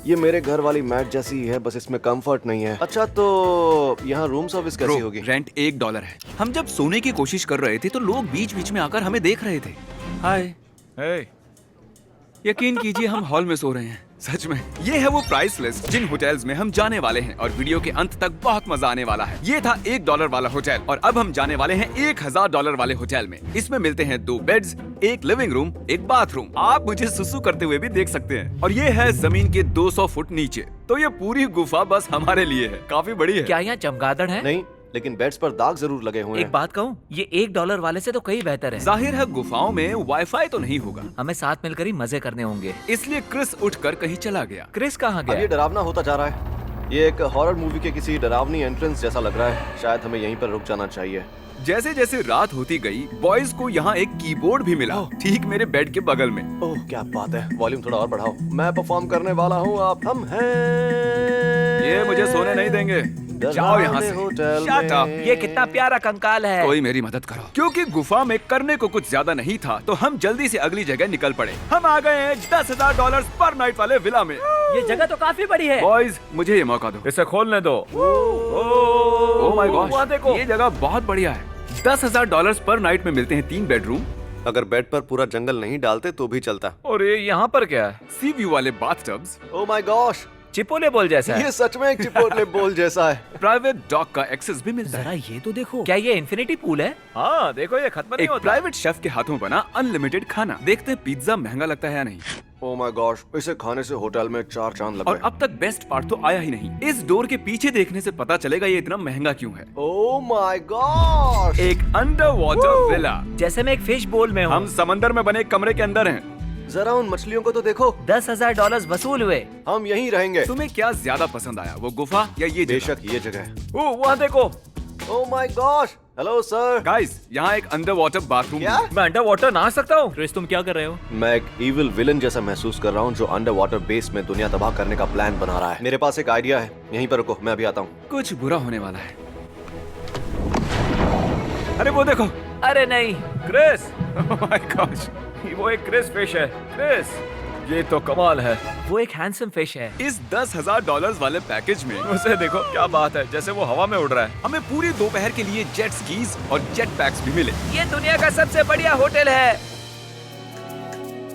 ये मेरे घर वाली मैट जैसी ही है, बस इसमें कंफर्ट नहीं है। अच्छा तो यहाँ रूम सर्विस कैसी होगी? रेंट $1 है। हम जब सोने की कोशिश कर रहे थे तो लोग बीच बीच में आकर हमें देख रहे थे। हाय, यकीन कीजिए हम हॉल में सो रहे हैं। सच में ये है वो प्राइस लिस्ट जिन होटल्स में हम जाने वाले हैं और वीडियो के अंत तक बहुत मजा आने वाला है। ये था $1 वाला होटल और अब हम जाने वाले हैं $1000 वाले होटल में। इसमें मिलते हैं 2 बेड्स, एक लिविंग रूम, एक बाथरूम। आप मुझे सुसु करते हुए भी देख सकते हैं। और ये है जमीन के 200 फुट नीचे। तो ये पूरी गुफा बस हमारे लिए है। काफी बड़ी है। क्या यहाँ चमगादड़ है? नहीं, लेकिन बेड्स पर दाग जरूर लगे हुए हैं। एक बात कहूँ, ये $1 वाले से तो कई बेहतर है। जाहिर है गुफाओं में वाईफाई तो नहीं होगा, हमें साथ मिलकर ही मजे करने होंगे। इसलिए क्रिस उठकर कहीं चला गया। क्रिस कहाँ अब ये गया? डरावना होता जा रहा है। ये एक हॉरर मूवी के किसी डरावनी एंट्रेंस जैसा लग रहा है। शायद हमें यहीं पर रुक जाना चाहिए। जैसे जैसे रात होती गई, बॉयज को यहाँ एक कीबोर्ड भी मिला, ठीक मेरे बेड के बगल में। ओह क्या बात है, वॉल्यूम थोड़ा और बढ़ाओ। मैं परफॉर्म करने वाला हूँ, आप हम हैं। ये मुझे सोने नहीं देंगे। जाओ यहाँ से। Shut up। ये कितना प्यारा कंकाल है। कोई मेरी मदद करो। क्योंकि गुफा में करने को कुछ ज्यादा नहीं था तो हम जल्दी से अगली जगह निकल पड़े। हम आ गए हैं $10,000 पर नाइट वाले विला में। ये जगह तो काफी बड़ी है। बॉयज मुझे ये मौका दो, इसे खोलने दो। ओह माय वहाँ गॉड, देखो। ये जगह बहुत बढ़िया है। $10,000 पर नाइट में मिलते हैं 3 बेडरूम। अगर बेड पर पूरा जंगल नहीं डालते तो भी चलता। और ये यहाँ पर क्या है? सी व्यू वाले बाथटब्स, ओह माय गॉश, चिपोले बोल जैसा है। ये सच में एक चिपोटले बोल जैसा है। प्राइवेट डॉग का एक्सेस भी मिलता है। जरा ये तो देखो, क्या ये इन्फिनिटी पूल है? हाँ देखो, ये खत्म नहीं एक होता। प्राइवेट शेफ के हाथों बना अनलिमिटेड खाना। देखते हैं पिज्जा महंगा लगता है या नहीं। ओह माय गॉश, इसे खाने से होटल में 4 चांद लग और गए। अब तक बेस्ट पार्ट तो आया ही नहीं। इस डोर के पीछे देखने से पता चलेगा ये इतना महंगा क्यों है। ओह माय गॉश, एक अंडर वाटर विला। जैसे मैं एक फिश बोल में हूँ। हम समंदर में बने एक कमरे के अंदर हैं। जरा उन मछलियों को तो देखो। $10,000 वसूल हुए। हम यहीं रहेंगे। तुम्हें क्या ज्यादा पसंद आया, वो गुफा या ये जगह? बेशक ये जगह। ओह वहाँ देखो। ओह my gosh, hello sir. Guys, यहाँ एक अंडर वाटर बाथरूम क्या? मैं अंडर वाटर नहा सकता हूँ? क्रिस तुम क्या कर रहे हो? मैं एक इविल विलन जैसा महसूस कर रहा हूँ जो अंडर वाटर बेस में दुनिया तबाह करने का प्लान बना रहा है। मेरे पास एक आइडिया है, यहीं पर रुको, मैं अभी आता हूँ। कुछ बुरा होने वाला है। अरे वो देखो। अरे नहीं। क्रिस, Oh my gosh, वो एक क्रिस फिश है। क्रिस, ये तो कमाल है। वो एक हैंडसम फिश है। इस $10,000 वाले पैकेज में उसे देखो, क्या बात है, जैसे वो हवा में उड़ रहा है। हमें पूरी दोपहर के लिए जेट स्कीज और जेट पैक्स भी मिले। ये दुनिया का सबसे बढ़िया होटल है।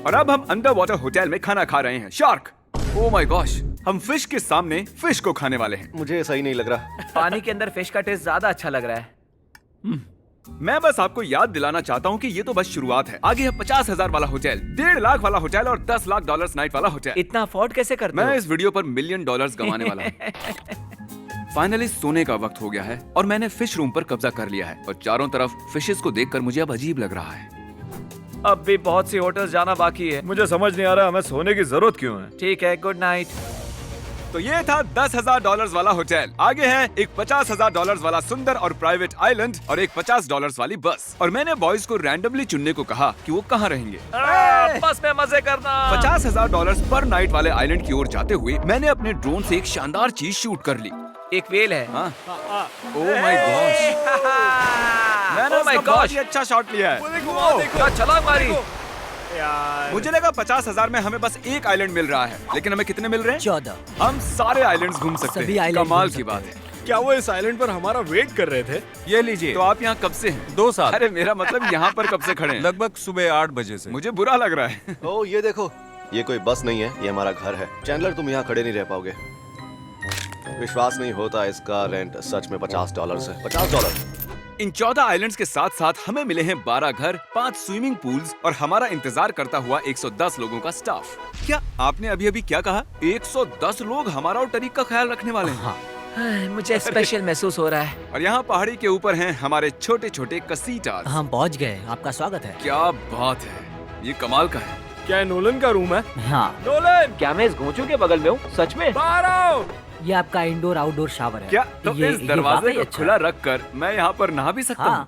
और अब हम अंडर वाटर होटल में खाना खा रहे हैं। शार्क, ओह माय गॉश, हम फिश के सामने फिश को खाने वाले हैं। मुझे सही नहीं लग रहा। पानी के अंदर फिश का टेस्ट ज्यादा अच्छा लग रहा है। मैं बस आपको याद दिलाना चाहता हूँ कि ये तो बस शुरुआत है। आगे है 50,000 वाला होटल, 1.5 लाख वाला होटल और $10 लाख नाइट वाला होटल। इतना अफोर्ड कैसे करते मैं हो? इस वीडियो पर $1 मिलियन गंवाने वाला हूँ। फाइनली सोने का वक्त हो गया है और मैंने फिश रूम पर कब्जा कर लिया है और चारों तरफ फिशेस को देखकर मुझे अब अजीब लग रहा है। अब भी बहुत सी होटल्स जाना बाकी है। मुझे समझ नहीं आ रहा हमें सोने की जरूरत क्यों है। ठीक है, गुड नाइट। तो ये था $10,000 वाला होटल। आगे है एक $50,000 वाला सुंदर और प्राइवेट आइलैंड और एक $50 वाली बस। और मैंने बॉयज को रैंडमली चुनने को कहा कि वो कहाँ रहेंगे। बस में मजे करना। $50,000 पर नाइट वाले आइलैंड की ओर जाते हुए मैंने अपने ड्रोन से एक शानदार चीज शूट कर ली। एक वेल है। हाँ? ओह माय गॉश, मैंने Oh my उसका बहुत gosh। ही अच्छा शॉट लिया है। क्या छलांग मारी। मुझे लगा 50,000 में हमें बस एक आइलैंड मिल रहा है, लेकिन हमें कितने मिल रहे हैं? 14। हम सारे आइलैंड्स घूम सकते सभी हैं। आइलैंड कमाल घूम की सकते बात हैं। है। क्या वो इस आइलैंड पर हमारा वेट कर रहे थे? ये लीजिए। तो आप यहाँ कब से हैं? 2 साल। अरे मेरा मतलब यहाँ पर कब से खड़े हैं? लगभग सुबह 8 बजे से। मुझे बुरा लग रहा है। ओह ये देखो, ये कोई बस नहीं है, ये हमारा घर है। चैंडलर तुम यहाँ खड़े नहीं रह पाओगे। विश्वास नहीं होता, इसका रेंट सच में $50 है। $50। इन 14 आइलैंड्स के साथ साथ हमें मिले हैं 12 घर, 5 स्विमिंग पूल्स और हमारा इंतजार करता हुआ 110 लोगों का स्टाफ। क्या आपने अभी अभी क्या कहा? 110 लोग हमारा और टरीक का ख्याल रखने वाले हैं। मुझे स्पेशल महसूस हो रहा है। और यहाँ पहाड़ी के ऊपर हैं हमारे छोटे छोटे कसीटास। हम पहुंच गए, आपका स्वागत है। क्या बात है, ये कमाल का है। क्या ये नोलन का रूम है? हाँ। नोलन, क्या मैं इस घोंचू के बगल में हूँ? सच में? बाहर आओ। ये आपका इंडोर आउटडोर शावर है। क्या तो ये इस दरवाजे वाकई को अच्छा खुला है। रखकर मैं यहाँ पर नहा भी सकता हाँ। हूँ?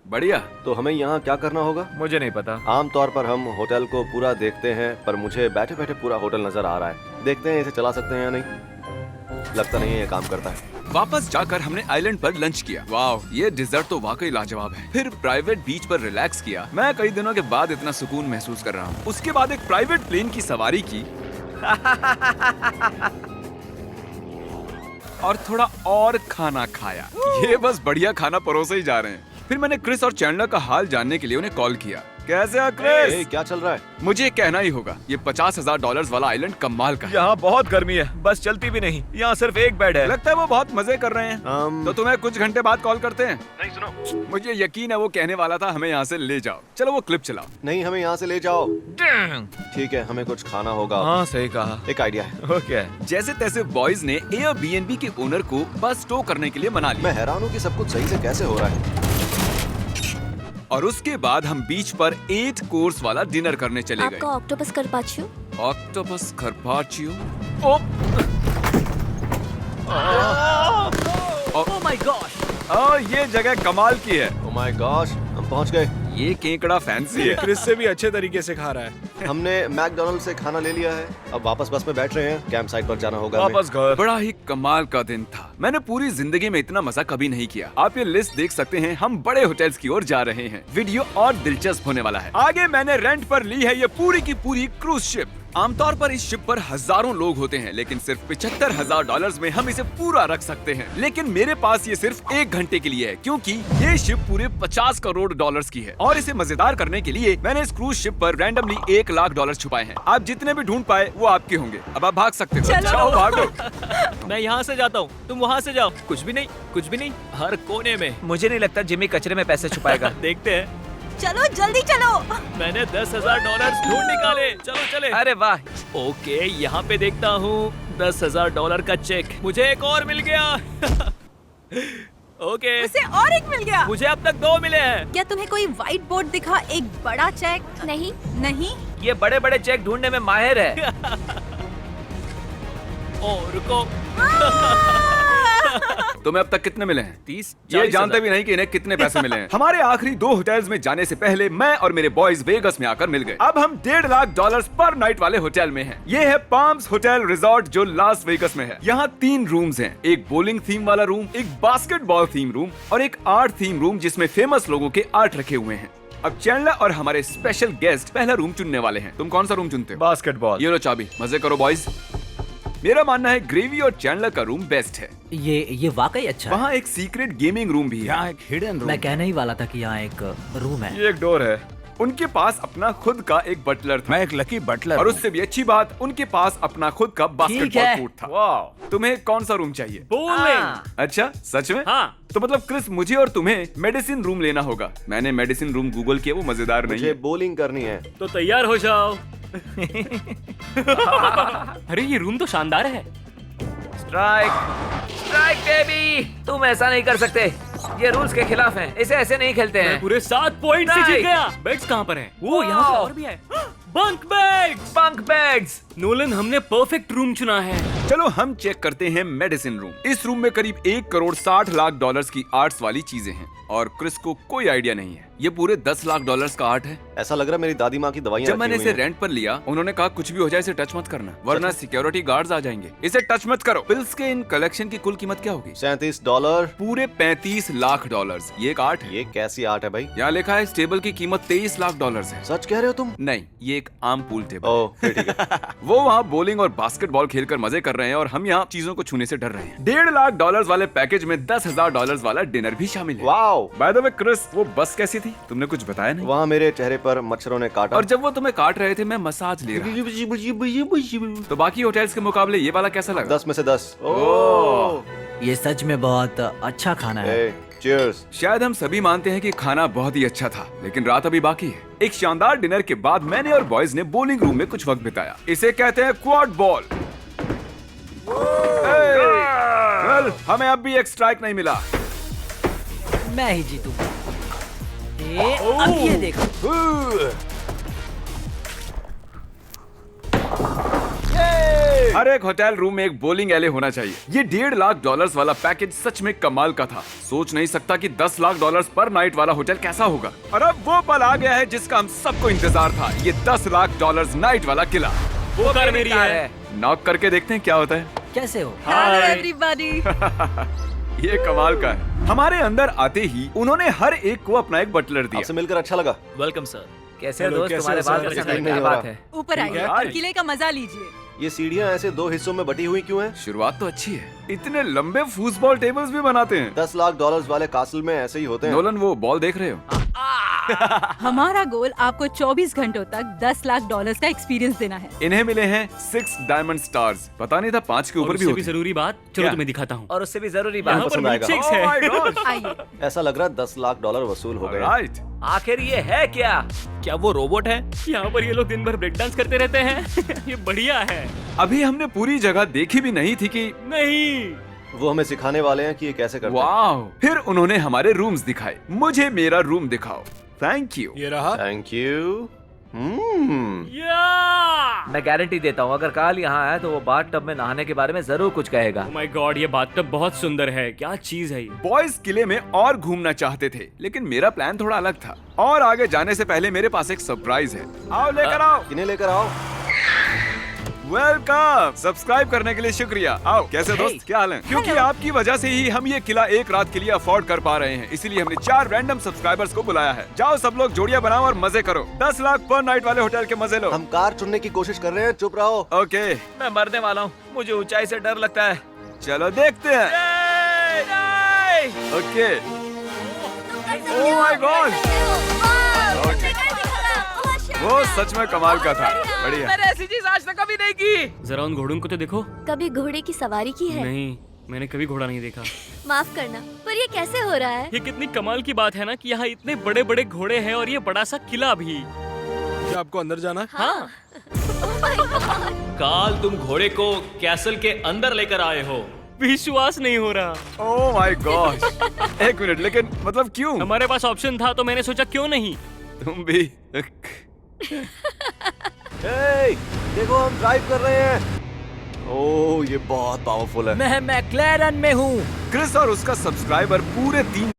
बढ़िया। तो हमें यहाँ क्या करना होगा? मुझे नहीं पता। आमतौर पर हम होटल को पूरा देखते हैं, पर मुझे बैठे बैठे पूरा होटल नजर आ रहा है। देखते हैं इसे चला सकते हैं या नहीं। लगता नहीं है ये काम करता है। वापस जाकर हमने आइलैंड पर लंच किया। वाह, ये डिजर्ट तो वाकई लाजवाब है। फिर प्राइवेट बीच पर रिलैक्स किया। मैं कई दिनों के बाद इतना सुकून महसूस कर रहा हूँ। उसके बाद एक प्राइवेट प्लेन की सवारी की। और थोड़ा और खाना खाया। ये बस बढ़िया खाना परोसे ही जा रहे हैं। फिर मैंने क्रिस और चैंडलर का हाल जानने के लिए उन्हें कॉल किया। कैसे हो क्रिस? ए, क्या चल रहा है? मुझे कहना ही होगा, ये $50,000 वाला आइलैंड कमाल का है। यहाँ बहुत गर्मी है, बस चलती भी नहीं। यहाँ सिर्फ एक बेड है। लगता है वो बहुत मजे कर रहे हैं। तो तुम्हें कुछ घंटे बाद कॉल करते हैं। नहीं सुनो, मुझे यकीन है वो कहने वाला था हमें यहाँ से ले जाओ। चलो वो क्लिप चलाओ। नहीं, हमें यहाँ से ले जाओ। ठीक है, हमें कुछ खाना होगा। हाँ सही कहा। एक आइडिया है। ओके। जैसे तैसे बॉयज ने एयरबीएनबी के ओनर को बस टो करने के लिए मना लिया मैं हैरान हूँ कि सब कुछ सही से कैसे हो रहा है। और उसके बाद हम बीच पर 8 कोर्स वाला डिनर करने चले गए। आपका octopus carpaccio? Octopus carpaccio. Oh my gosh. ये जगह कमाल की है। ओह माय गॉश, हम पहुँच गए। ये केकड़ा फैंसी है। क्रिस से भी अच्छे तरीके से खा रहा है। हमने मैकडोनल्ड से खाना ले लिया है। अब वापस बस में बैठ रहे हैं। कैंप साइट पर जाना होगा हमें। वापस घर। बड़ा ही कमाल का दिन था। मैंने पूरी जिंदगी में इतना मजा कभी नहीं किया। आप ये लिस्ट देख सकते हैं। हम बड़े होटल्स की ओर जा रहे हैं। वीडियो और दिलचस्प होने वाला है। आगे मैंने रेंट पर ली है ये पूरी की पूरी क्रूज शिप। आमतौर पर इस शिप पर हजारों लोग होते हैं, लेकिन सिर्फ $75,000 में हम इसे पूरा रख सकते हैं। लेकिन मेरे पास ये सिर्फ 1 घंटे के लिए है, क्योंकि ये शिप पूरे $50 करोड़ की है। और इसे मजेदार करने के लिए मैंने इस क्रूज शिप पर रैंडमली $1 लाख छुपाए हैं। आप जितने भी ढूंढ पाए वो आपके होंगे। अब आप भाग सकते हो। चलो। भागो। मैं यहाँ से जाता हूँ, तुम वहाँ से जाओ। कुछ भी नहीं, हर कोने में। मुझे नहीं लगता जिमी कचरे में पैसे छुपाएगा। देखते हैं। चलो जल्दी चलो। मैंने $10,000 ढूंढ निकाले। चलो चले। अरे वाह। ओके, यहाँ पे देखता हूँ $10,000 का चेक। मुझे एक और मिल गया। ओके, उसे और एक मिल गया। मुझे अब तक 2 मिले हैं। क्या तुम्हें कोई व्हाइट बोर्ड दिखा? एक बड़ा चेक? नहीं नहीं। ये बड़े बड़े चेक ढूंढने में माहिर है। ओ रुको। तुम्हें अब तक कितने मिले हैं? 30, ये 40 जानते भी नहीं कि इन्हें कितने पैसे मिले हैं। हमारे आखिरी 2 होटल्स में जाने से पहले मैं और मेरे बॉयज वेगस में आकर मिल गए। अब हम $1.5 लाख पर नाइट वाले होटल में हैं। ये है पाम्स होटल रिजॉर्ट जो लास वेगस में है। यहाँ 3 रूम्स हैं। एक बोलिंग थीम वाला रूम, एक बास्केटबॉल थीम रूम और एक आर्ट थीम रूम जिसमें फेमस लोगों के आर्ट रखे हुए हैं। अब चैंडलर और हमारे स्पेशल गेस्ट पहला रूम चुनने वाले हैं। तुम कौन सा रूम चुनते हो? बास्केटबॉल। ये लो चाबी, मजे करो बॉयज। मेरा मानना है ग्रेवी और चैंडलर का रूम बेस्ट है। ये वाकई अच्छा है। वहाँ एक सीक्रेट गेमिंग रूम भी है। यहाँ एक हिडन रूम। मैं कहने ही वाला था कि यहाँ एक रूम है। ये एक डोर है। उनके पास अपना खुद का एक बटलर था। मैं एक लकी बटलर और हूँ। उससे भी अच्छी बात, उनके पास अपना खुद का बास्केटबॉल है। कोर्ट था। वाह। तुम्हें कौन सा रूम चाहिए? बोलिंग। अच्छा, सच में? हाँ। तो मतलब क्रिस, मुझे और तुम्हें मेडिसिन रूम लेना होगा। मैंने मेडिसिन रूम गूगल किया, वो मजेदार नहीं मुझे है। बोलिंग करनी है। तो तैयार हो जाओ। अरे ये रूम तो शानदार है। Strike baby. तुम ऐसा नहीं कर सकते, ये रूल्स के खिलाफ है। इसे ऐसे नहीं खेलते हैं। पूरे 7 पॉइंट से जीत गया। बैग्स कहाँ पर हैं? वो यहाँ पे और भी है। Bunk bags. Bunk bags. Nolan, हमने परफेक्ट रूम चुना है। चलो हम चेक करते हैं मेडिसिन रूम। इस रूम में करीब $1.60 लाख की आर्ट्स वाली चीजें हैं और क्रिस को कोई आइडिया नहीं है। ये पूरे $10 लाख का आर्ट है। ऐसा लग रहा है मेरी दादी माँ की दवाइयाँ जब मैंने इसे रेंट पर लिया, उन्होंने कहा कुछ भी हो जाए इसे टच मत करना, वरना सिक्योरिटी गार्ड्स आ जाएंगे। इसे टच मत करो। पिल्स के इन कलेक्शन की कुल कीमत क्या होगी? $37। पूरे $35 लाख। ये एक आर्ट है। ये कैसी आर्ट है भाई? यहाँ लिखा है इस टेबल की कीमत $23 लाख है। सच कह रहे हो तुम? नहीं, ये एक आम पूल टेबल। ओह, फिर ठीक है। वो वहाँ बोलिंग और बास्केटबॉल खेलकर मजे कर रहे हैं और हम यहाँ चीजों को छूने से डर रहे हैं। $1.5 लाख वाले पैकेज में $10,000 वाला डिनर भी शामिल है। Wow. By the way Chris, वो बस कैसी थी? तुमने कुछ बताया नहीं। वहाँ मेरे चेहरे पर मच्छरों ने काटा। और जब वो तुम्हें काट रहे थे मैं मसाज ले रहा था। तो बाकी होटल्स के मुकाबले ये वाला कैसा लगा? 10 में से 10। ओह। ये सच में बहुत अच्छा खाना है। चीयर्स। शायद हम सभी मानते हैं कि खाना बहुत ही अच्छा था, लेकिन रात अभी बाकी है। एक शानदार डिनर के बाद मैंने और बॉयज ने बोलिंग रूम में कुछ वक्त बिताया। इसे कहते हैं क्वाड बॉल। वेल, हमें अब भी एक स्ट्राइक नहीं मिला। मैं ही जीतूंगा। अब ये देखो। हर एक होटल रूम में एक बोलिंग एले होना चाहिए। ये $1.5 लाख वाला पैकेज सच में कमाल का था। सोच नहीं सकता कि $10 लाख पर नाइट वाला होटल कैसा होगा। और अब वो पल आ गया है जिसका हम सबको इंतजार था। ये $10 लाख नाइट वाला किला। वो कार मेरी है। नॉक करके देखते हैं क्या होता है। कैसे हो? Hello everybody. ये कमाल का है। हमारे अंदर आते ही उन्होंने हर एक को अपना एक बटलर दिया। आपसे मिलकर अच्छा लगा। Welcome sir. कैसे हो हेलो, दोस्त? कैसे तुम्हारे हो बाल सर? कैसे नहीं क्या हो बात रहा। है? ऊपर आइए है? और किले का मजा लीजिए। ये सीढ़ियाँ ऐसे 2 हिस्सों में बटी हुई क्यों हैं? शुरुआत तो अच्छी है। इतने लंबे फुटबॉल टेबल्स भी बनाते हैं। $10 लाख वाले कासल में ऐसे ही होते हैं। नोलन वो बॉल देख रहे हो? हमारा गोल आपको 24 घंटों तक $10 लाख का एक्सपीरियंस देना है। इन्हें मिले हैं 6 डायमंड स्टार्स। पता नहीं था 5 के और ऊपर भी उससे होते हैं। जरूरी बात, चलो क्या? तुम्हें दिखाता हूँ। और उससे भी जरूरी यहाँ बात, पर पसंद आएगा। milkshakes है। Oh my God! आइए। ऐसा लग रहा है $10 लाख वसूल हो गए। Right. आखिर ये है क्या? क्या वो रोबोट है? यहाँ पर ये लोग दिन भर ब्रेक डांस करते रहते हैं। ये बढ़िया है। अभी हमने पूरी जगह देखी भी नहीं थी कि नहीं, वो हमें सिखाने वाले हैं कि ये कैसे करते हैं। वाह। फिर उन्होंने हमारे रूम्स दिखाए। मुझे मेरा रूम दिखाओ। Thank you. ये रहा। Thank you. या मैं गारंटी देता हूँ अगर काल यहाँ आया तो वो बाथ टब में नहाने के बारे में जरूर कुछ कहेगा। ओह माय गॉड, ये बाथटब बहुत सुंदर है। क्या चीज है ये? बॉयज किले में और घूमना चाहते थे, लेकिन मेरा प्लान थोड़ा अलग था। और आगे जाने से पहले मेरे पास एक सरप्राइज है। आओ लेकर आओ। किन्हें लेकर आओ? वेलकम। सब्सक्राइब करने के लिए शुक्रिया। आओ। कैसे दोस्त, क्या हाल है? क्योंकि आपकी वजह से ही हम ये किला एक रात के लिए अफोर्ड कर पा रहे हैं, इसीलिए हमने 4 रैंडम सब्सक्राइबर्स को बुलाया है। जाओ सब लोग जोड़ियां बनाओ और मजे करो। 10 लाख पर नाइट वाले होटल के मजे लो। हम कार चुनने की कोशिश कर रहे हैं, चुप रहो। ओके, मैं मरने वाला हूँ, मुझे ऊंचाई से डर लगता है। चलो देखते हैं। ओके। ओह माय गॉड, वो सच में कमाल का था। बढ़िया। मैंने ऐसी चीज आज तक कभी नहीं की। जरा उन घोड़ों को तो देखो। कभी घोड़े की सवारी की है? नहीं, मैंने कभी घोड़ा नहीं देखा। माफ करना, पर ये कैसे हो रहा है? ये कितनी कमाल की बात है ना कि यहाँ इतने बड़े बड़े घोड़े हैं और ये बड़ा सा किला भी। क्या आपको अंदर जाना है? हाँ। काल, तुम घोड़े को कैसल के अंदर लेकर आए हो। विश्वास नहीं हो रहा। Oh my God. एक मिनट, लेकिन मतलब क्यों? हमारे पास ऑप्शन था तो मैंने सोचा क्यों नहीं। तुम भी। हे, देखो हम ड्राइव कर रहे हैं। ओह, ये बहुत पावरफुल है। मैं मैक्लेरन में हूँ। क्रिस और उसका सब्सक्राइबर पूरे 3